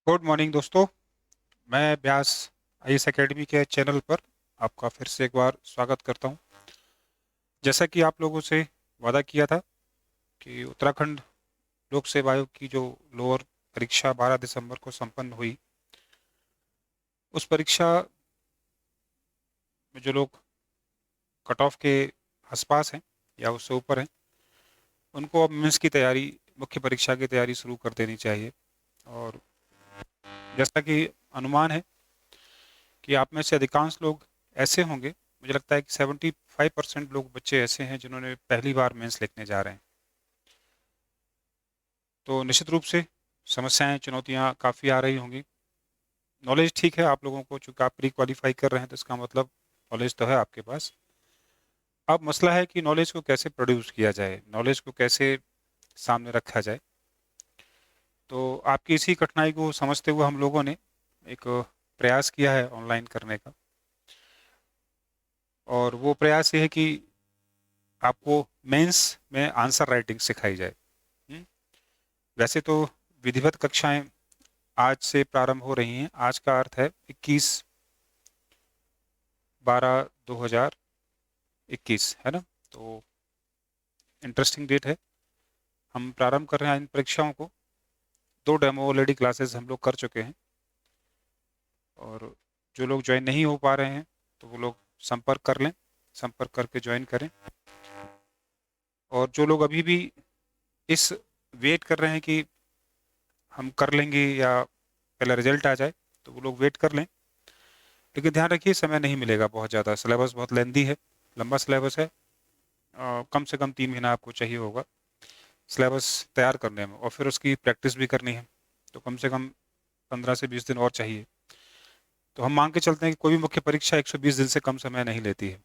Good morning दोस्तों। मैं व्यास IAS academy के चैनल पर आपका फिर से एक बार स्वागत करता हूं। जैसा कि आप लोगों से वादा किया था कि उत्तराखंड लोक सेवा आयोग की जो लोअर परीक्षा 12 दिसंबर को संपन्न हुई, उस परीक्षा में जो लोग कट ऑफ के आसपास हैं या उससे ऊपर हैं, उनको अब मेंस की तैयारी, मुख्य परीक्षा की तैयारी शुरू कर देनी चाहिए। और जैसा कि अनुमान है कि आप में से अधिकांश लोग ऐसे होंगे, मुझे लगता है कि 75% लोग बच्चे ऐसे हैं जिन्होंने पहली बार मेंस लिखने जा रहे हैं। तो निश्चित रूप से समस्याएं, चुनौतियां काफ़ी आ रही होंगी। नॉलेज ठीक है आप लोगों को, चूंकि आप प्री क्वालिफाई कर रहे हैं तो इसका मतलब नॉलेज तो है आपके पास। अब मसला है कि नॉलेज को कैसे प्रोड्यूस किया जाए, नॉलेज को कैसे सामने रखा जाए। तो आपकी इसी कठिनाई को समझते हुए हम लोगों ने एक प्रयास किया है ऑनलाइन करने का। और वो प्रयास ये है कि आपको मेंस में आंसर राइटिंग सिखाई जाए। हम्म, वैसे तो विधिवत कक्षाएं आज से प्रारंभ हो रही हैं। आज का अर्थ है 21/12/2021, है ना। तो इंटरेस्टिंग डेट है। हम प्रारंभ कर रहे हैं इन परीक्षाओं को। 2 डेमो ऑलरेडी क्लासेस हम लोग कर चुके हैं। और जो लोग ज्वाइन नहीं हो पा रहे हैं तो वो लोग संपर्क कर लें, संपर्क करके ज्वाइन करें। और जो लोग अभी भी इस वेट कर रहे हैं कि हम कर लेंगे या पहले रिजल्ट आ जाए, तो वो लोग वेट कर लें। लेकिन ध्यान रखिए, समय नहीं मिलेगा बहुत ज़्यादा, सिलेबस बहुत लेंदी है, लंबा सिलेबस है। कम से कम 3 महीना आपको चाहिए होगा सिलेबस तैयार करने में, और फिर उसकी प्रैक्टिस भी करनी है, तो कम से कम 15 से 20 दिन और चाहिए। तो हम मांग के चलते हैं कि कोई भी मुख्य परीक्षा 120 दिन से कम समय नहीं लेती है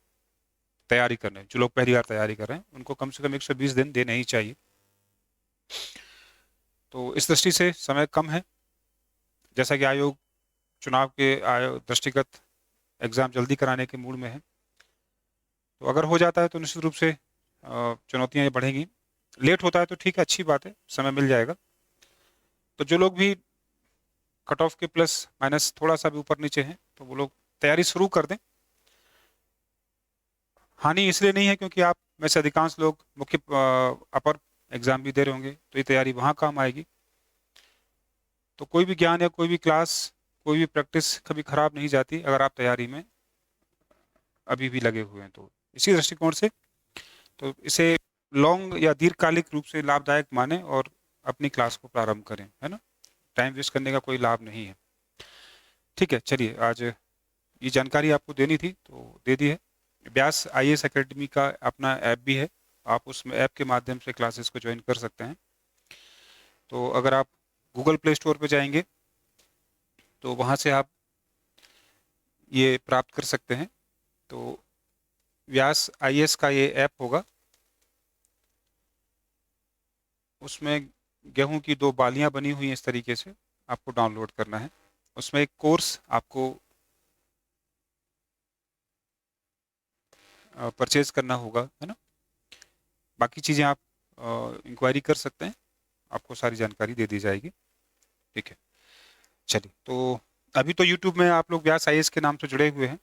तैयारी करने। जो लोग पहली बार तैयारी कर रहे हैं उनको कम से कम 120 दिन देने ही चाहिए। तो इस दृष्टि से समय कम है। जैसा कि आयोग चुनाव के आयोग दृष्टिगत एग्जाम जल्दी कराने के मूड में है, तो अगर हो जाता है तो निश्चित रूप से चुनौतियां ये बढ़ेंगी। लेट होता है तो ठीक है, अच्छी बात है, समय मिल जाएगा। तो जो लोग भी कट ऑफ के प्लस माइनस थोड़ा सा भी ऊपर नीचे हैं तो वो लोग तैयारी शुरू कर दें। हानि इसलिए नहीं है क्योंकि आप में से अधिकांश लोग मुख्य अपर एग्जाम भी दे रहे होंगे, तो ये तैयारी वहाँ काम आएगी। तो कोई भी ज्ञान या कोई भी क्लास, कोई भी प्रैक्टिस कभी खराब नहीं जाती अगर आप तैयारी में अभी भी लगे हुए हैं। तो इसी दृष्टिकोण से तो इसे लॉन्ग या दीर्घकालिक रूप से लाभदायक माने और अपनी क्लास को प्रारंभ करें, है ना। टाइम वेस्ट करने का कोई लाभ नहीं है। ठीक है, चलिए, आज ये जानकारी आपको देनी थी तो दे दी है। व्यास आईएएस एकेडमी का अपना ऐप भी है, आप उसमें ऐप के माध्यम से क्लासेस को ज्वाइन कर सकते हैं। तो अगर आप गूगल प्ले स्टोर पे जाएंगे तो वहाँ से आप ये प्राप्त कर सकते हैं। तो व्यास आईएएस का ये ऐप होगा, उसमें गेहूं की 2 बालियां बनी हुई हैं इस तरीके से, आपको डाउनलोड करना है। उसमें एक कोर्स आपको परचेज करना होगा, है ना। बाकी चीज़ें आप इंक्वायरी कर सकते हैं, आपको सारी जानकारी दे दी जाएगी। ठीक है, चलिए। तो अभी तो यूट्यूब में आप लोग व्यास आईएएस के नाम से जुड़े हुए हैं।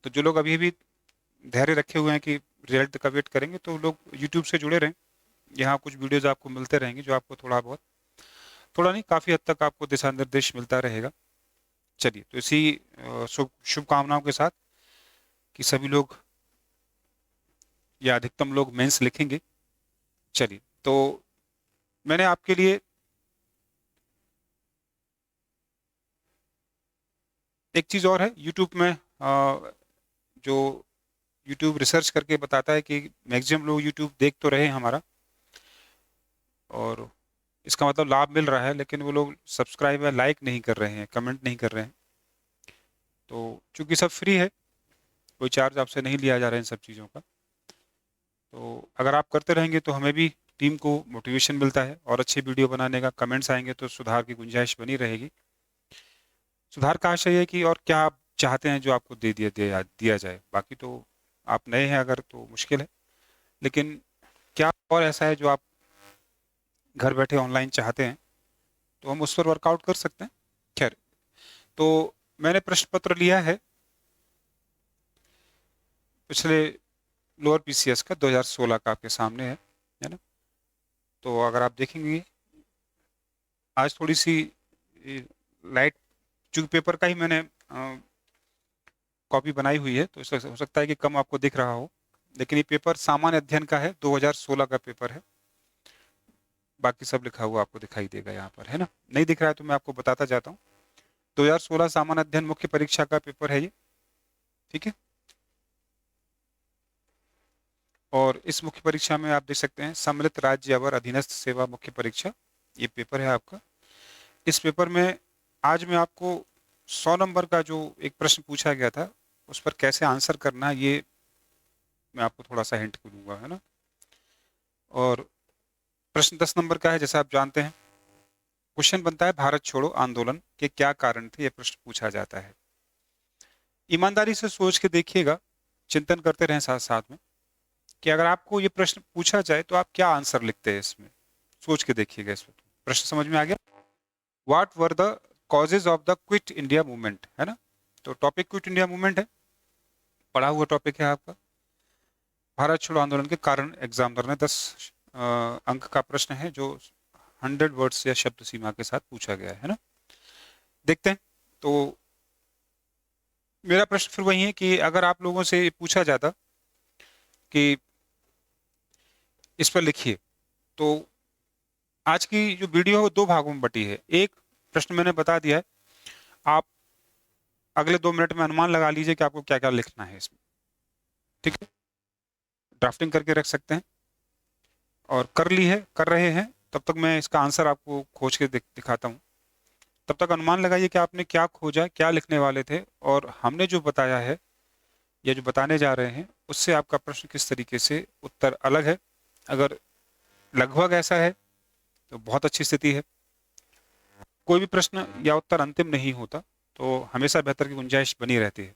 तो जो लोग अभी भी धैर्य रखे हुए हैं कि रिजल्ट का वेट करेंगे, तो लोग यूट्यूब से जुड़े रहें। यहाँ कुछ वीडियोज आपको मिलते रहेंगे जो आपको थोड़ा बहुत, थोड़ा नहीं काफ़ी हद तक आपको दिशा निर्देश मिलता रहेगा। चलिए, तो इसी शुभकामनाओं के साथ कि सभी लोग या अधिकतम लोग मेंस लिखेंगे। चलिए, तो मैंने आपके लिए एक चीज़ और है। यूट्यूब में जो यूट्यूब रिसर्च करके बताता है कि मैक्सिमम लोग यूट्यूब देख तो रहे हैं हमारा, और इसका मतलब लाभ मिल रहा है, लेकिन वो लोग सब्सक्राइब या लाइक नहीं कर रहे हैं, कमेंट नहीं कर रहे हैं। तो चूंकि सब फ्री है, कोई चार्ज आपसे नहीं लिया जा रहा है इन सब चीज़ों का, तो अगर आप करते रहेंगे तो हमें भी, टीम को मोटिवेशन मिलता है और अच्छी वीडियो बनाने का। कमेंट्स आएंगे तो सुधार की गुंजाइश बनी रहेगी। सुधार का आशय है कि और क्या आप चाहते हैं जो आपको दिया जाए। बाकी तो आप नए हैं अगर तो मुश्किल है, लेकिन क्या और ऐसा है जो आप घर बैठे ऑनलाइन चाहते हैं तो हम उस पर वर्कआउट कर सकते हैं। खैर, तो मैंने प्रश्न पत्र लिया है पिछले लोअर पीसीएस का 2016 का, आपके सामने है ना। तो अगर आप देखेंगे, आज थोड़ी सी लाइट, चूंकि पेपर का ही मैंने कॉपी बनाई हुई है, तो इसलिए हो सकता है कि कम आपको दिख रहा हो, लेकिन ये पेपर सामान्य अध्ययन का है, 2016 का पेपर है। बाकी सब लिखा हुआ आपको दिखाई देगा यहाँ पर, है ना। नहीं दिख रहा है तो मैं आपको बताता जाता हूँ। 2016 सामान्य अध्ययन मुख्य परीक्षा का पेपर है ये, ठीक है। और इस मुख्य परीक्षा में आप देख सकते हैं सम्मिलित राज्य अवर अधीनस्थ सेवा मुख्य परीक्षा, ये पेपर है आपका। इस पेपर में आज मैं आपको 100 नंबर का जो एक प्रश्न पूछा गया था, उस पर कैसे आंसर करना है, ये मैं आपको थोड़ा सा हिंट दूंगा, है ना। और प्रश्न 10 नंबर का है, जैसे आप जानते हैं। क्वेश्चन बनता है, भारत छोड़ो आंदोलन के क्या कारण थे, ये प्रश्न पूछा जाता है। ईमानदारी से सोच के देखिएगा, चिंतन करते रहें साथ साथ में, कि अगर आपको ये प्रश्न पूछा जाए तो आप क्या आंसर लिखते हैं इसमें। सोच के देखिएगा इसमें। प्रश्न समझ में आ गया? What were the causes of the quit India movement, है ना। तो टॉपिक क्विट इंडिया मूवमेंट है, पढ़ा हुआ टॉपिक है आपका। भारत छोड़ो आंदोलन के कारण एग्जामिनर ने 10 अंक का प्रश्न है, जो 100 वर्ड्स या शब्द सीमा के साथ पूछा गया है ना। देखते हैं। तो मेरा प्रश्न फिर वही है कि अगर आप लोगों से पूछा जाता कि इस पर लिखिए, तो आज की जो वीडियो है 2 भागों में बटी है। एक प्रश्न मैंने बता दिया है, आप अगले 2 मिनट में अनुमान लगा लीजिए कि आपको क्या क्या लिखना है इसमें, ठीक है। ड्राफ्टिंग करके रख सकते हैं, और कर रहे हैं, तब तक मैं इसका आंसर आपको खोज के दिखाता हूँ। तब तक अनुमान लगाइए कि आपने क्या खोजा, क्या लिखने वाले थे, और हमने जो बताया है या जो बताने जा रहे हैं, उससे आपका प्रश्न किस तरीके से उत्तर अलग है। अगर लगभग ऐसा है तो बहुत अच्छी स्थिति है। कोई भी प्रश्न या उत्तर अंतिम नहीं होता, तो हमेशा बेहतर की गुंजाइश बनी रहती है।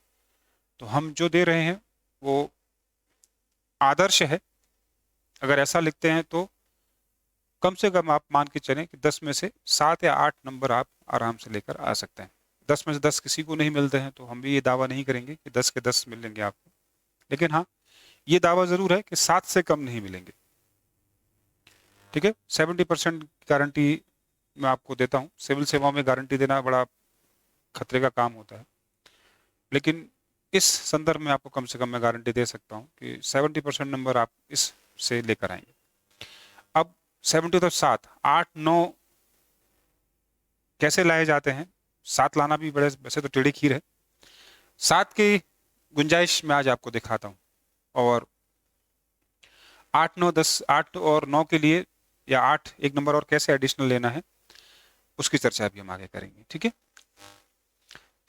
तो हम जो दे रहे हैं वो आदर्श है। अगर ऐसा लिखते हैं तो कम से कम आप मान के चलें कि 10 में से 7 या 8 नंबर आप आराम से लेकर आ सकते हैं। 10 में से 10 किसी को नहीं मिलते हैं, तो हम भी ये दावा नहीं करेंगे कि 10 के 10 मिलेंगे आपको। लेकिन हाँ, ये दावा जरूर है कि 7 से कम नहीं मिलेंगे, ठीक है। 70% गारंटी मैं आपको देता हूँ। सिविल सेवाओं में गारंटी देना बड़ा खतरे का काम होता है, लेकिन इस संदर्भ में आपको कम से कम मैं गारंटी दे सकता हूँ कि 70% नंबर आप इस से लेकर आएंगे। अब 70 तो 7, 8, 9 कैसे लाए जाते हैं? 7 लाना भी बड़े वैसे तो टेढ़ी खीर है। 7 की गुंजाइश मैं आज आपको दिखाता हूँ, और 8, 9, 10, 8 और 9 के लिए, या 8 एक नंबर और कैसे एडिशनल लेना है, उसकी चर्चा भी हम आगे करेंगे, ठीक है।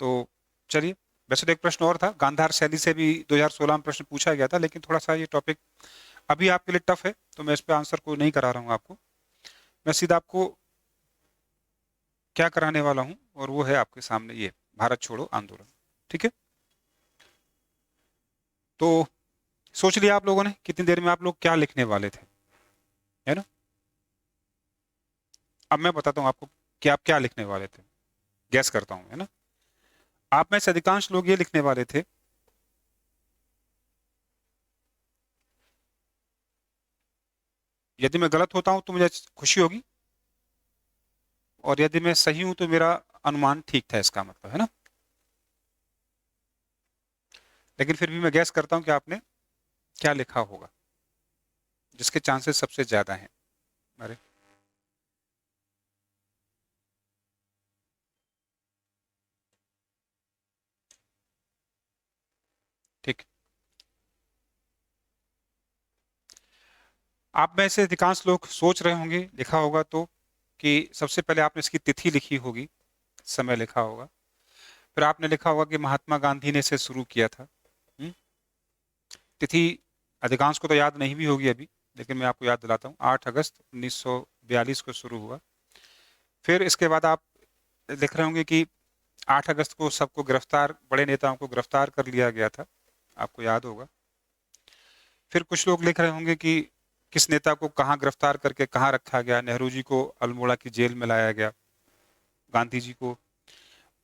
तो चलिए, वैसे तो एक प्रश्न और था, गांधार शैली से भी 2016 में प्रश्न पूछा गया था, लेकिन थोड़ा सा ये टॉपिक अभी आपके लिए टफ है, तो मैं इस पे आंसर को नहीं करा रहा हूँ आपको। मैं सीधा आपको क्या कराने वाला हूँ, और वो है आपके सामने ये भारत छोड़ो आंदोलन, ठीक है। तो सोच लिया आप लोगों ने कितनी देर में आप लोग क्या लिखने वाले थे, है ना। अब मैं बताता हूँ आपको कि आप क्या लिखने वाले थे, गैस करता हूँ, है ना। आप में से अधिकांश लोग ये लिखने वाले थे, यदि मैं गलत होता हूं तो मुझे खुशी होगी, और यदि मैं सही हूं तो मेरा अनुमान ठीक था, इसका मतलब, है ना। लेकिन फिर भी मैं गैस करता हूं कि आपने क्या लिखा होगा, जिसके चांसेस सबसे ज्यादा हैं। अरे, ठीक। आप में से अधिकांश लोग सोच रहे होंगे, लिखा होगा तो, कि सबसे पहले आपने इसकी तिथि लिखी होगी, समय लिखा होगा। फिर आपने लिखा होगा कि महात्मा गांधी ने इसे शुरू किया था। हम्म? तिथि अधिकांश को तो याद नहीं भी होगी अभी, लेकिन मैं आपको याद दिलाता हूँ, 8 अगस्त 1942 को शुरू हुआ। फिर इसके बाद आप लिख रहे होंगे कि 8 अगस्त को सबको गिरफ्तार, बड़े नेताओं को गिरफ्तार कर लिया गया था, आपको याद होगा। फिर कुछ लोग लिख रहे होंगे कि किस नेता को कहाँ गिरफ्तार करके कहाँ रखा गया, नेहरू जी को अल्मोड़ा की जेल में लाया गया, गांधी जी को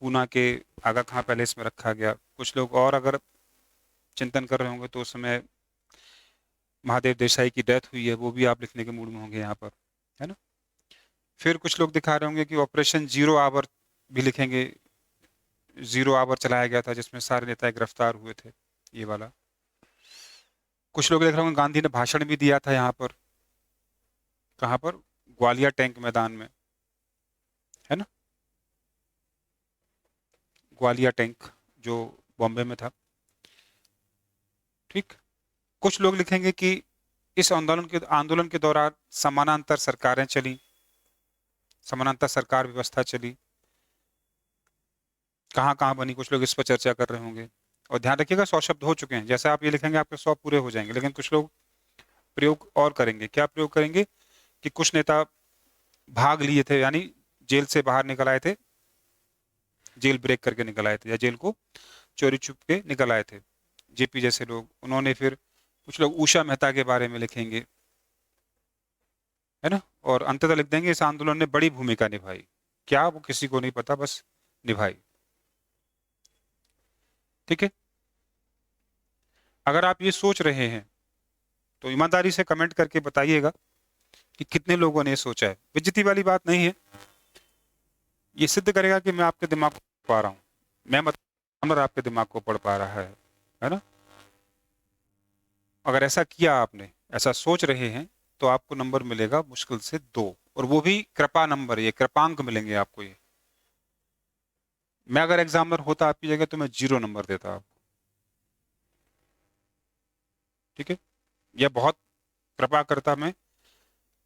पूना के आगा खां पैलेस में रखा गया। कुछ लोग और अगर चिंतन कर रहे होंगे तो उस समय महादेव देसाई की डेथ हुई है, वो भी आप लिखने के मूड में होंगे यहाँ पर, है ना। फिर कुछ लोग दिखा रहे होंगे कि ऑपरेशन जीरो आवर भी लिखेंगे, जीरो आवर चलाया गया था जिसमें सारे नेता गिरफ्तार हुए थे, ये वाला। कुछ लोग देख रहे होंगे गांधी ने भाषण भी दिया था यहाँ पर, कहाँ पर, ग्वालियर टैंक मैदान में, है ना, ग्वालियर टैंक जो बॉम्बे में था। ठीक। कुछ लोग लिखेंगे कि इस आंदोलन के दौरान समानांतर सरकारें चली, समानांतर सरकार व्यवस्था चली, कहाँ कहाँ बनी, कुछ लोग इस पर चर्चा कर रहे होंगे। और ध्यान रखिएगा 100 शब्द हो चुके हैं, जैसे आप ये लिखेंगे आपके 100 पूरे हो जाएंगे, लेकिन कुछ लोग प्रयोग और करेंगे। क्या प्रयोग करेंगे कि कुछ नेता भाग लिए थे, यानी जेल से बाहर निकल आए थे, जेल ब्रेक करके निकल आए थे, या जेल को चोरी छुप के निकल आए थे, जेपी जैसे लोग, उन्होंने फिर कुछ लोग उषा मेहता के बारे में लिखेंगे, है ना। और अंततः लिख देंगे इस आंदोलन ने बड़ी भूमिका निभाई, क्या वो किसी को नहीं पता, बस निभाई। ठीक है। अगर आप ये सोच रहे हैं तो ईमानदारी से कमेंट करके बताइएगा कि कितने लोगों ने ये सोचा है। बेइज्जती वाली बात नहीं है, ये सिद्ध करेगा कि मैं आपके दिमाग को पढ़ पा रहा हूँ, मैं मतलब आपके दिमाग को पढ़ पा रहा है ना। अगर ऐसा किया आपने, ऐसा सोच रहे हैं, तो आपको नंबर मिलेगा मुश्किल से 2, और वो भी कृपा नंबर, ये कृपांक मिलेंगे आपको। ये मैं अगर एग्जामिनर होता आपकी जगह तो मैं 0 नंबर देता आपको। ठीक है। या बहुत कृपा करता मैं,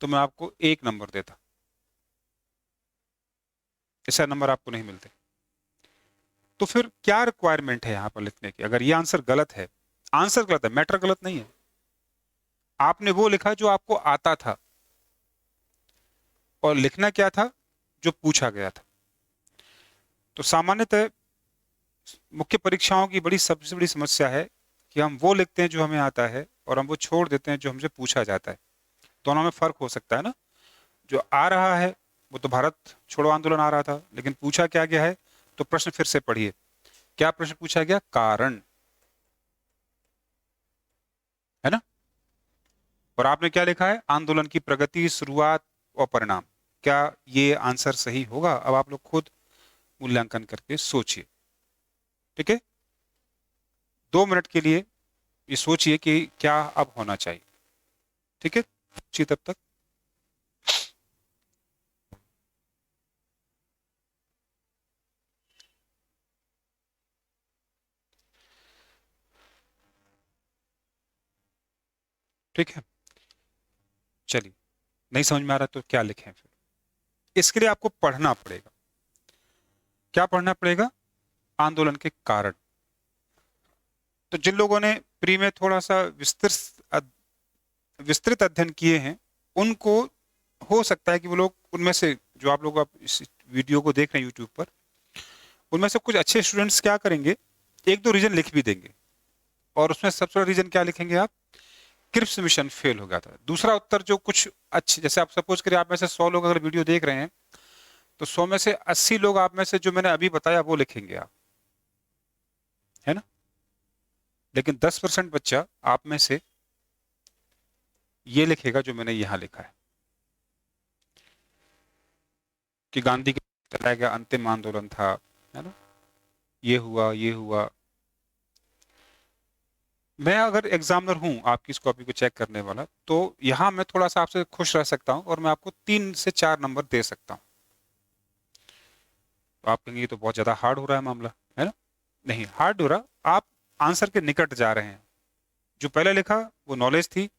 तो मैं आपको 1 नंबर देता, ऐसा नंबर आपको नहीं मिलते। तो फिर क्या रिक्वायरमेंट है यहाँ पर लिखने की? अगर ये आंसर गलत है, आंसर गलत है, मैटर गलत नहीं है, आपने वो लिखा जो आपको आता था, और लिखना क्या था, जो पूछा गया था। तो सामान्यतः मुख्य परीक्षाओं की सबसे बड़ी समस्या है कि हम वो लिखते हैं जो हमें आता है, और हम वो छोड़ देते हैं जो हमसे पूछा जाता है। दोनों में फर्क हो सकता है ना। जो आ रहा है वो तो भारत छोड़ो आंदोलन आ रहा था, लेकिन पूछा क्या गया है, तो प्रश्न फिर से पढ़िए, क्या प्रश्न पूछा गया? कारण, है ना। और आपने क्या लिखा है? आंदोलन की प्रगति, शुरुआत और परिणाम। क्या ये आंसर सही होगा? अब आप लोग खुद मूल्यांकन करके सोचिए। ठीक है। 2 मिनट के लिए ये सोचिए कि क्या अब होना चाहिए। ठीक है, सोचिए तब तक। ठीक है, चलिए। नहीं समझ में आ रहा तो क्या लिखें फिर? इसके लिए आपको पढ़ना पड़ेगा। क्या पढ़ना पड़ेगा? आंदोलन के कारण। तो जिन लोगों ने प्री में थोड़ा सा विस्तृत अध्ययन किए हैं, उनको हो सकता है कि वो लोग, उनमें से जो आप लोग आप इस वीडियो को देख रहे हैं यूट्यूब पर, उनमें से कुछ अच्छे स्टूडेंट्स क्या करेंगे, 1-2 रीजन लिख भी देंगे। और उसमें सबसे बड़ा रीजन क्या लिखेंगे आप? क्रिप्स मिशन फेल हो गया था। दूसरा उत्तर जो कुछ अच्छे, जैसे आप सपोज करिए आप में से 100 लोग अगर वीडियो देख रहे हैं, तो 100 में से 80 लोग आप में से जो मैंने अभी बताया वो लिखेंगे आप, है ना। लेकिन 10% बच्चा आप में से ये लिखेगा जो मैंने यहां लिखा है, कि गांधी के चलाया गया अंतिम आंदोलन था, है ना, ये हुआ, ये हुआ। मैं अगर एग्जामिनर हूं आपकी इस कॉपी को चेक करने वाला, तो यहां मैं थोड़ा सा आपसे खुश रह सकता हूं, और मैं आपको 3 से 4 नंबर दे सकता हूं। तो आप कहेंगे ये तो बहुत ज्यादा हार्ड हो रहा है मामला, है ना। नहीं हार्ड हो रहा, आप आंसर के निकट जा रहे हैं। जो पहले लिखा वो नॉलेज थी,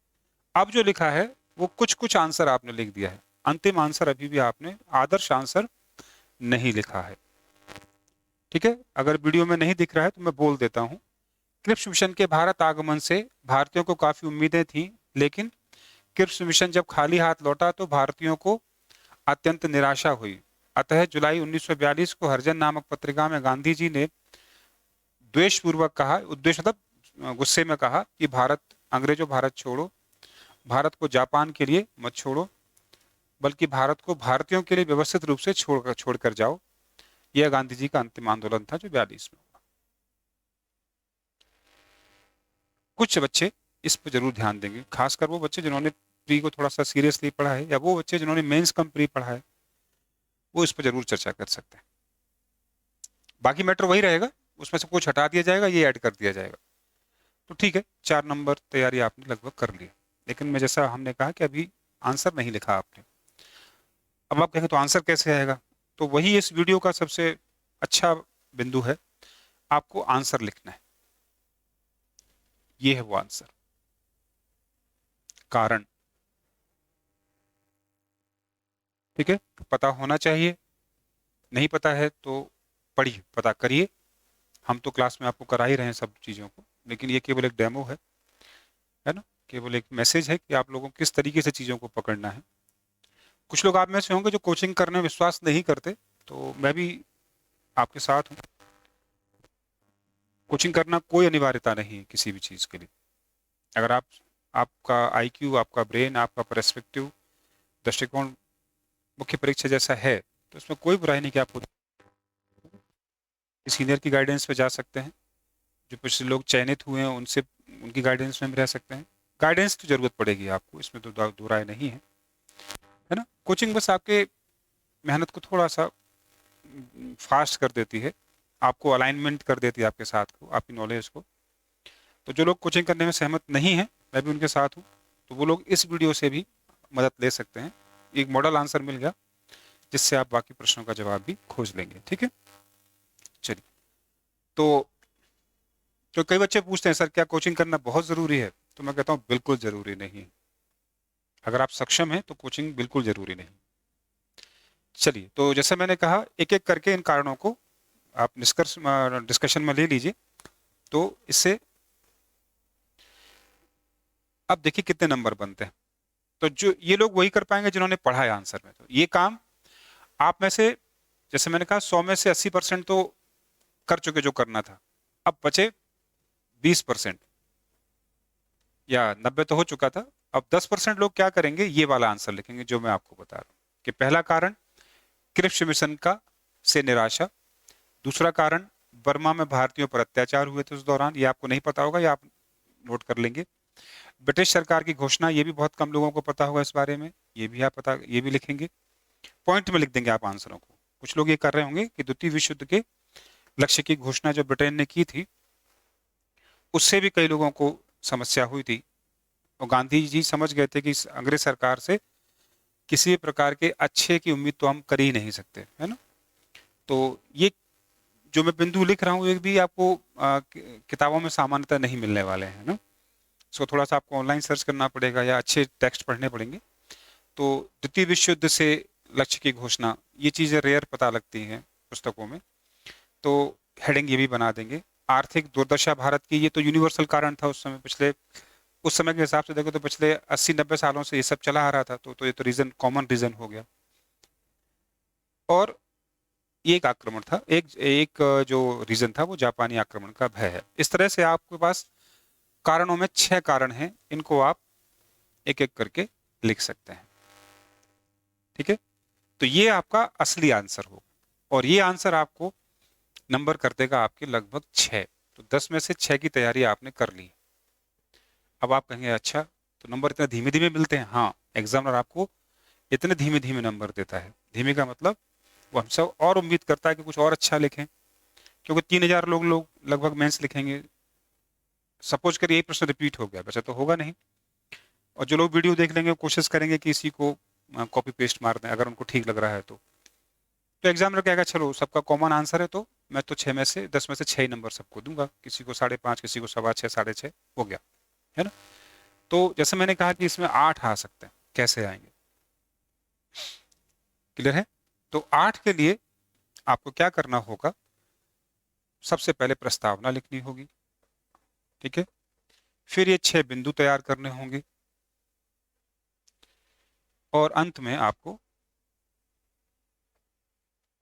अब जो लिखा है वो कुछ कुछ आंसर आपने लिख दिया है, अंतिम आंसर अभी भी आपने आदर्श आंसर नहीं लिखा है। ठीक है। अगर वीडियो में नहीं दिख रहा है तो मैं बोल देता हूं। क्रिप्स मिशन के भारत आगमन से भारतीयों को काफी उम्मीदें थीं, लेकिन क्रिप्स मिशन जब खाली हाथ लौटा तो भारतीयों को अत्यंत निराशा हुई। अतः जुलाई 1942 को हरिजन नामक पत्रिका में गांधी जी ने द्वेषपूर्वक कहा, उद्देश्य मतलब गुस्से में कहा, कि भारत, अंग्रेजों भारत छोड़ो, भारत को जापान के लिए मत छोड़ो, बल्कि भारत को भारतीयों के लिए व्यवस्थित रूप से छोड़कर जाओ। यह गांधी जी का अंतिम आंदोलन था जो 42 में हुआ। कुछ बच्चे इस पर जरूर ध्यान देंगे, खासकर वो बच्चे जिन्होंने प्री को थोड़ा सा सीरियसली पढ़ा है, या वो बच्चे जिन्होंने मेंस कम प्री पढ़ा है, वो इस पर जरूर चर्चा कर सकते हैं। बाकी मैटर वही रहेगा, उसमें से कुछ हटा दिया जाएगा, ये ऐड कर दिया जाएगा। तो ठीक है, 4 नंबर तैयारी आपने लगभग कर ली। लेकिन मैं जैसा हमने कहा कि अभी आंसर नहीं लिखा आपने। अब आप कहेंगे तो आंसर कैसे आएगा, तो वही इस वीडियो का सबसे अच्छा बिंदु है, आपको आंसर लिखना है। ये है वो आंसर, कारण। ठीक है, पता होना चाहिए, नहीं पता है तो पढ़िए, पता करिए। हम तो क्लास में आपको करा ही रहे हैं सब चीज़ों को, लेकिन ये केवल एक डेमो है ना, केवल एक मैसेज है कि आप लोगों को किस तरीके से चीज़ों को पकड़ना है। कुछ लोग आप में से होंगे जो कोचिंग करने में विश्वास नहीं करते, तो मैं भी आपके साथ हूँ। कोचिंग करना कोई अनिवार्यता नहीं है किसी भी चीज़ के लिए। अगर आपका आईक्यू, आपका ब्रेन, आपका पर्सपेक्टिव, दृष्टिकोण मुख्य परीक्षा जैसा है, तो इसमें कोई बुराई नहीं कि आप सीनियर की गाइडेंस पे जा सकते हैं। जो पिछले लोग चयनित हुए हैं उनसे, उनकी गाइडेंस में भी रह सकते हैं। गाइडेंस की जरूरत पड़ेगी आपको, इसमें तो दो राय नहीं है ना। कोचिंग बस आपके मेहनत को थोड़ा सा फास्ट कर देती है, आपको अलाइनमेंट कर देती है आपके साथ को, आपकी नॉलेज को। तो जो लोग कोचिंग करने में सहमत नहीं है, मैं भी उनके साथ हूँ, तो वो लोग इस वीडियो से भी मदद ले सकते हैं। एक मॉडल आंसर मिल गया जिससे आप बाकी प्रश्नों का जवाब भी खोज लेंगे। ठीक है, चलिए। तो कई बच्चे पूछते हैं सर क्या कोचिंग करना बहुत ज़रूरी है, तो मैं कहता हूँ बिल्कुल ज़रूरी नहीं है। अगर आप सक्षम हैं तो कोचिंग बिल्कुल ज़रूरी नहीं। चलिए, तो जैसे मैंने कहा, एक एक करके इन कारणों को आप डिस्कशन में ले लीजिए। तो इससे अब देखिए कितने नंबर बनते हैं। तो जो ये लोग वही कर पाएंगे जिन्होंने पढ़ा है आंसर में। तो ये काम आप में से, जैसे मैंने कहा, 100 में से 80% तो कर चुके जो करना था। अब बचे 20%, या 90 तो हो चुका था। अब 10% लोग क्या करेंगे, ये वाला आंसर लिखेंगे जो मैं आपको बता रहा हूँ कि पहला कारण क्रिप्स मिशन का से निराशा, दूसरा कारण बर्मा में भारतीयों पर अत्याचार हुए थे उस दौरान, ये आपको नहीं पता होगा, या आप नोट कर लेंगे। ब्रिटिश सरकार की घोषणा, ये भी बहुत कम लोगों को पता होगा इस बारे में, ये भी लिखेंगे। पॉइंट में लिख देंगे आप आंसरों को। कुछ लोग ये कर रहे होंगे कि द्वितीय विश्व युद्ध के लक्ष्य की घोषणा जो ब्रिटेन ने की थी, उससे भी कई लोगों को समस्या हुई थी, और गांधी जी समझ गए थे कि इस अंग्रेज सरकार से किसी भी प्रकार के अच्छे की उम्मीद तो हम कर ही नहीं सकते, है ना। तो ये जो मैं बिंदु लिख रहा हूँ, ये भी आपको किताबों में सामान्यतः नहीं मिलने वाले हैं ना। इसको थोड़ा सा आपको ऑनलाइन सर्च करना पड़ेगा या अच्छे टेक्स्ट पढ़ने पड़ेंगे। तो द्वितीय विश्व युद्ध से लक्ष्य की घोषणा, ये चीज़ें रेयर पता लगती हैं पुस्तकों में, तो हेडिंग ये भी बना देंगे। आर्थिक दुर्दशा भारत की, ये तो यूनिवर्सल कारण था उस समय, उस समय के हिसाब से देखो तो पिछले 80-90 सालों से ये सब चला आ रहा था, तो ये तो रीजन, कॉमन रीजन हो गया। और ये एक आक्रमण था, एक जो रीजन था वो जापानी आक्रमण का भय है। इस तरह से आपके पास कारणों में 6 कारण हैं, इनको आप एक एक करके लिख सकते हैं। ठीक है, तो ये आपका असली आंसर होगा, और ये आंसर आपको नंबर कर देगा आपके लगभग 6। तो 10 में से 6 की तैयारी आपने कर ली। अब आप कहेंगे अच्छा, तो नंबर इतने धीमे धीमे मिलते हैं। हाँ, एग्जामिनर आपको इतने धीमे धीमे नंबर देता है। धीमे का मतलब वो हमसे और उम्मीद करता है कि कुछ और अच्छा लिखें, क्योंकि 3000 लोग लगभग मेंस लिखेंगे। सपोज करिए यही प्रश्न रिपीट हो गया, वैसे तो होगा नहीं। और जो लोग वीडियो देख लेंगे कोशिश करेंगे कि इसी को कॉपी पेस्ट मार दें, अगर उनको ठीक लग रहा है तो एग्जामिनर कहेगा चलो सबका कॉमन आंसर है, तो मैं तो 6 में से 10 में से 6 ही नंबर सबको दूंगा, किसी को 5.5, किसी को 6.25, 6.5, हो गया, है ना। तो जैसे मैंने कहा कि इसमें 8 आ सकते हैं, कैसे आएंगे, क्लियर है। तो 8 के लिए आपको क्या करना होगा, सबसे पहले प्रस्तावना लिखनी होगी, ठीक है। फिर ये 6 बिंदु तैयार करने होंगे, और अंत में आपको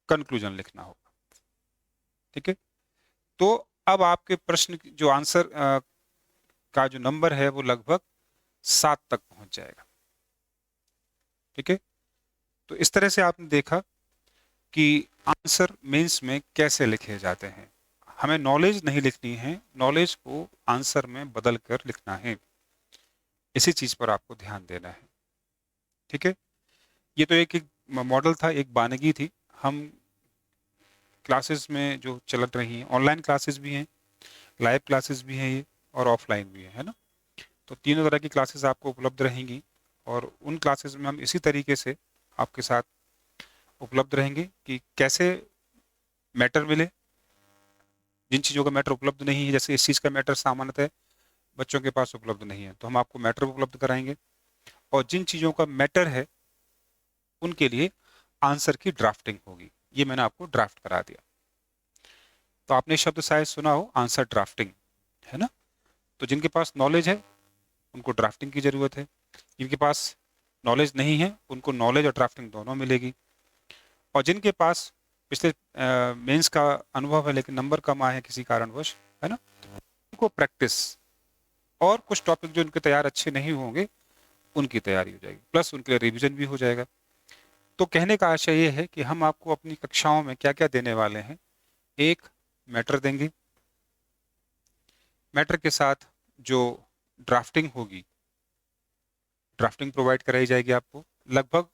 कंक्लूजन लिखना होगा, ठीक है। तो अब आपके प्रश्न जो आंसर का जो नंबर है वो लगभग 7 तक पहुंच जाएगा, ठीक है। तो इस तरह से आपने देखा कि आंसर मेंस में कैसे लिखे जाते हैं। हमें नॉलेज नहीं लिखनी है, नॉलेज को आंसर में बदल कर लिखना है। इसी चीज पर आपको ध्यान देना है। ठीक है, ये तो एक मॉडल था, एक बानगी थी। हम क्लासेस में जो चल रही हैं, ऑनलाइन क्लासेस भी हैं, लाइव क्लासेस भी हैं ये, और ऑफलाइन भी है ना। तो तीनों तरह की क्लासेस आपको उपलब्ध रहेंगी, और उन क्लासेस में हम इसी तरीके से आपके साथ उपलब्ध रहेंगे कि कैसे मैटर मिले। जिन चीज़ों का मैटर उपलब्ध नहीं है, जैसे इस चीज़ का मैटर सामान्यतः बच्चों के पास उपलब्ध नहीं है, तो हम आपको मैटर उपलब्ध कराएंगे। और जिन चीज़ों का मैटर है उनके लिए आंसर की ड्राफ्टिंग होगी। ये मैंने आपको ड्राफ्ट करा दिया। तो आपने शब्द शायद सुना हो, आंसर ड्राफ्टिंग, है ना। तो जिनके पास नॉलेज है उनको ड्राफ्टिंग की जरूरत है, जिनके पास नॉलेज नहीं है उनको नॉलेज और ड्राफ्टिंग दोनों मिलेगी। और जिनके पास पिछले मेंस का अनुभव है लेकिन नंबर कम आए हैं किसी कारणवश, है ना, उनको प्रैक्टिस और कुछ टॉपिक जो उनके तैयार अच्छे नहीं होंगे उनकी तैयारी हो जाएगी, प्लस उनके लिए रिवीजन भी हो जाएगा। तो कहने का आशय ये है कि हम आपको अपनी कक्षाओं में क्या क्या देने वाले हैं। एक, मैटर देंगे, मैटर के साथ जो ड्राफ्टिंग होगी, ड्राफ्टिंग प्रोवाइड कराई जाएगी आपको। लगभग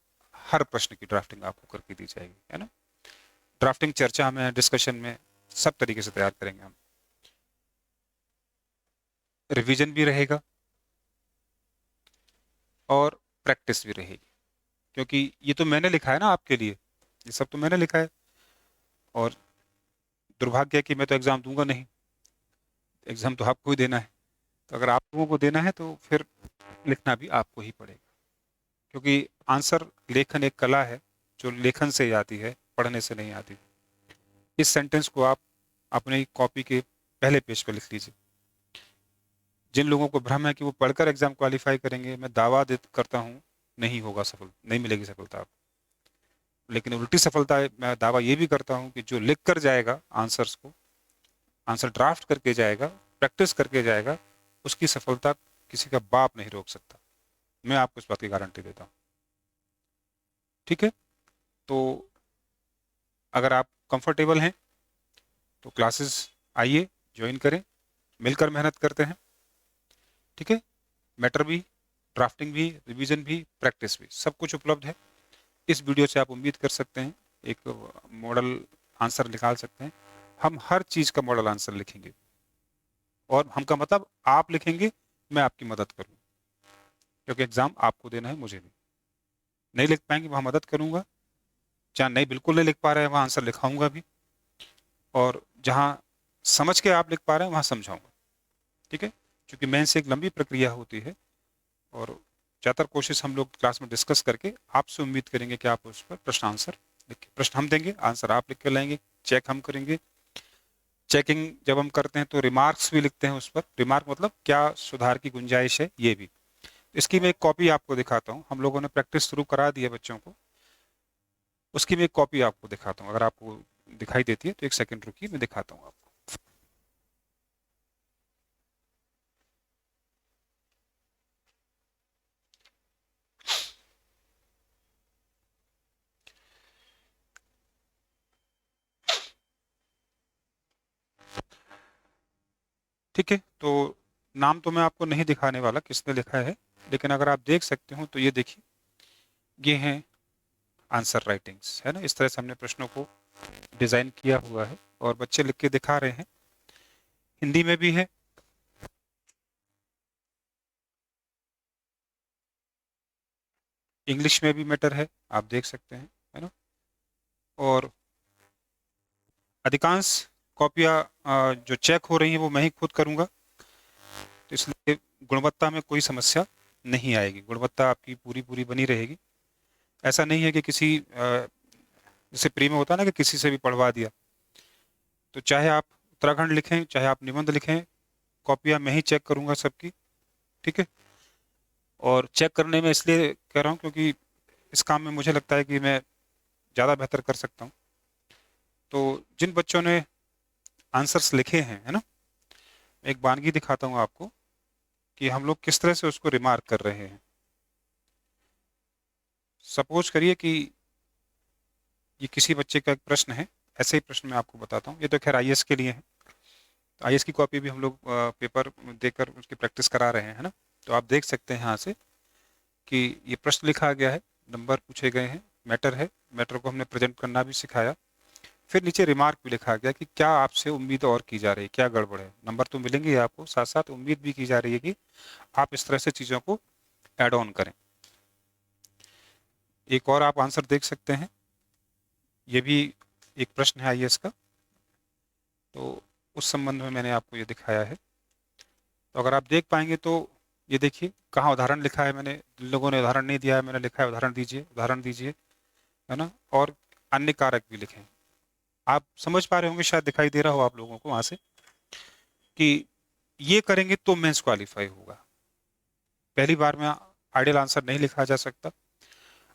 हर प्रश्न की ड्राफ्टिंग आपको करके दी जाएगी, है ना। ड्राफ्टिंग चर्चा में, डिस्कशन में, सब तरीके से तैयार करेंगे हम। रिवीजन भी रहेगा और प्रैक्टिस भी रहेगी, क्योंकि ये तो मैंने लिखा है ना आपके लिए, ये सब तो मैंने लिखा है। और दुर्भाग्य है कि मैं तो एग्जाम दूंगा नहीं, एग्जाम तो आपको ही देना है। तो अगर आप लोगों को देना है तो फिर लिखना भी आपको ही पड़ेगा, क्योंकि आंसर लेखन एक कला है जो लेखन से ही आती है, पढ़ने से नहीं आती। इस सेंटेंस को आप अपनी कॉपी के पहले पेज पर लिख लीजिए। जिन लोगों को भ्रम है कि वो पढ़कर एग्जाम क्वालिफाई करेंगे, मैं दावा करता हूँ नहीं होगा सफल, नहीं मिलेगी सफलता आपको। लेकिन उल्टी सफलता है, मैं दावा ये भी करता हूँ कि जो लिख कर जाएगा आंसर्स को, आंसर ड्राफ्ट करके जाएगा, प्रैक्टिस करके जाएगा, उसकी सफलता किसी का बाप नहीं रोक सकता। मैं आपको इस बात की गारंटी देता हूँ। ठीक है, तो अगर आप कंफर्टेबल हैं तो क्लासेस आइए, ज्वाइन करें, मिलकर मेहनत करते हैं। ठीक है, मैटर भी, ड्राफ्टिंग भी, रिवीजन भी, प्रैक्टिस भी, सब कुछ उपलब्ध है। इस वीडियो से आप उम्मीद कर सकते हैं एक मॉडल आंसर निकाल सकते हैं। हम हर चीज़ का मॉडल आंसर लिखेंगे, और हमका मतलब आप लिखेंगे, मैं आपकी मदद करूँ, क्योंकि एग्जाम आपको देना है, मुझे नहीं। नहीं लिख पाएंगे वहाँ मदद करूंगा, जहाँ नहीं बिल्कुल नहीं लिख पा रहे हैं वहाँ आंसर लिखाऊंगा भी, और जहाँ समझ के आप लिख पा रहे हैं वहाँ समझाऊंगा। ठीक है, क्योंकि मेंस एक लंबी प्रक्रिया होती है, और ज़्यादातर कोशिश हम लोग क्लास में डिस्कस करके आपसे उम्मीद करेंगे कि आप उस पर प्रश्न आंसर लिख, प्रश्न हम देंगे, आंसर आप लिख के लाएंगे, चेक हम करेंगे। चेकिंग जब हम करते हैं तो रिमार्क्स भी लिखते हैं उस पर। रिमार्क मतलब क्या सुधार की गुंजाइश है, ये भी। इसकी मैं एक कॉपी आपको दिखाता हूँ, हम लोगों ने प्रैक्टिस शुरू करा दी है बच्चों को, उसकी मैं एक कॉपी आपको दिखाता हूँ। अगर आपको दिखाई देती है तो एक सेकंड रुकिए, मैं दिखाता हूँ आपको। ठीक है, तो नाम तो मैं आपको नहीं दिखाने वाला किसने लिखा है, लेकिन अगर आप देख सकते हो तो ये देखिए, ये हैं आंसर राइटिंग्स, है ना। इस तरह से हमने प्रश्नों को डिजाइन किया हुआ है, और बच्चे लिख के दिखा रहे हैं। हिंदी में भी है, इंग्लिश में भी मैटर है, आप देख सकते हैं, है ना। और अधिकांश कॉपियाँ जो चेक हो रही हैं वो मैं ही खुद करूँगा, तो इसलिए गुणवत्ता में कोई समस्या नहीं आएगी, गुणवत्ता आपकी पूरी पूरी बनी रहेगी। ऐसा नहीं है कि किसी जैसे प्री में होता है ना कि किसी से भी पढ़वा दिया। तो चाहे आप उत्तराखंड लिखें, चाहे आप निबंध लिखें, कॉपियाँ मैं ही चेक करूँगा सबकी। ठीक है, और चेक करने में इसलिए कह रहा हूँ क्योंकि इस काम में मुझे लगता है कि मैं ज़्यादा बेहतर कर सकता हूँ। तो जिन बच्चों ने आंसर्स लिखे हैं, है ना, एक वानगी दिखाता हूँ आपको कि हम लोग किस तरह से उसको रिमार्क कर रहे हैं। सपोज करिए कि ये किसी बच्चे का एक प्रश्न है, ऐसे ही प्रश्न मैं आपको बताता हूँ। ये तो खैर आईएएस के लिए है, तो आईएएस की कॉपी भी हम लोग पेपर देकर उसकी प्रैक्टिस करा रहे हैं, है ना। तो आप देख सकते हैं यहाँ से कि ये प्रश्न लिखा गया है, नंबर पूछे गए हैं, मैटर है, मैटर को हमने प्रेजेंट करना भी सिखाया। फिर नीचे रिमार्क भी लिखा गया कि क्या आपसे उम्मीद और की जा रही है, क्या गड़बड़ है। नंबर तो मिलेंगे ही आपको, साथ साथ उम्मीद भी की जा रही है कि आप इस तरह से चीज़ों को ऐड ऑन करें। एक और आप आंसर देख सकते हैं, ये भी एक प्रश्न है आईएएस का, तो उस संबंध में मैंने आपको ये दिखाया है। तो अगर आप देख पाएंगे तो ये देखिए कहाँ उदाहरण लिखा है, मैंने, जिन लोगों ने उदाहरण नहीं दिया है मैंने लिखा है उदाहरण दीजिए, उदाहरण दीजिए, है ना। और अन्य कारक भी लिखें। आप समझ पा रहे होंगे, शायद दिखाई दे रहा हो आप लोगों को वहां से, कि ये करेंगे तो मेंस क्वालिफाई होगा। पहली बार में आइडियल आंसर नहीं लिखा जा सकता।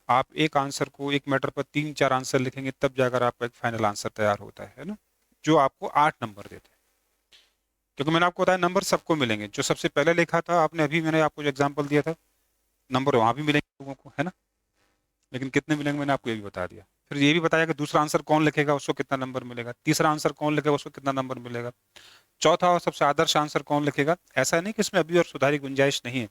आप एक आंसर को, एक मैटर पर 3-4 आंसर लिखेंगे तब जाकर आपका एक फाइनल आंसर तैयार होता है ना, जो आपको 8 नंबर देते हैं। क्योंकि मैंने आपको बताया नंबर सबको मिलेंगे, जो सबसे पहले लिखा था आपने, अभी मैंने आपको जो एग्जाम्पल दिया था, नंबर वहां भी मिलेंगे लोगों को, है ना। लेकिन कितने मिलेंगे मैंने आपको ये भी बता दिया। फिर ये भी बताया कि दूसरा आंसर कौन लिखेगा उसको कितना नंबर मिलेगा, तीसरा आंसर कौन लिखेगा उसको कितना नंबर मिलेगा, चौथा और सबसे आदर्श आंसर कौन लिखेगा। ऐसा नहीं कि इसमें अभी और सुधार की गुंजाइश नहीं है,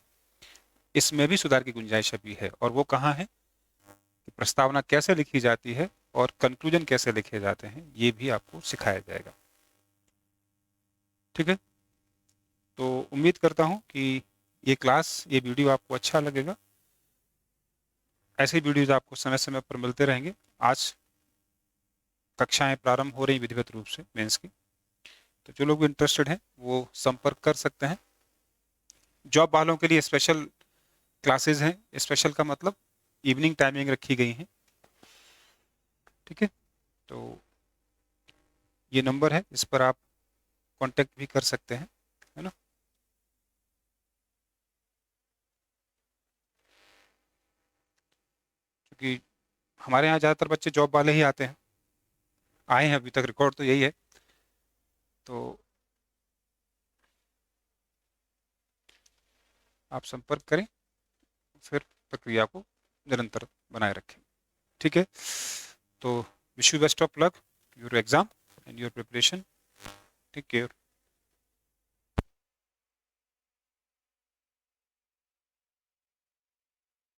इसमें भी सुधार की गुंजाइश अभी है। और वो कहाँ है, कि प्रस्तावना कैसे लिखी जाती है और कंक्लूजन कैसे लिखे जाते हैं, ये भी आपको सिखाया जाएगा। ठीक है, तो उम्मीद करता हूँ कि ये क्लास, ये वीडियो आपको अच्छा लगेगा। ऐसे वीडियोज आपको समय समय पर मिलते रहेंगे। आज कक्षाएं प्रारंभ हो रही विधिवत रूप से मेंस की, तो जो लोग इंटरेस्टेड हैं वो संपर्क कर सकते हैं। जॉब वालों के लिए स्पेशल क्लासेस हैं, स्पेशल का मतलब इवनिंग टाइमिंग रखी गई है। ठीक है, तो ये नंबर है, इस पर आप कांटेक्ट भी कर सकते हैं, है ना। क्योंकि हमारे यहाँ ज़्यादातर बच्चे जॉब वाले ही आते हैं, आए हैं, अभी तक रिकॉर्ड तो यही है। तो आप संपर्क करें, फिर प्रक्रिया को निरंतर बनाए रखें। ठीक है, तो wish you best of luck your exam and your preparation. Take care.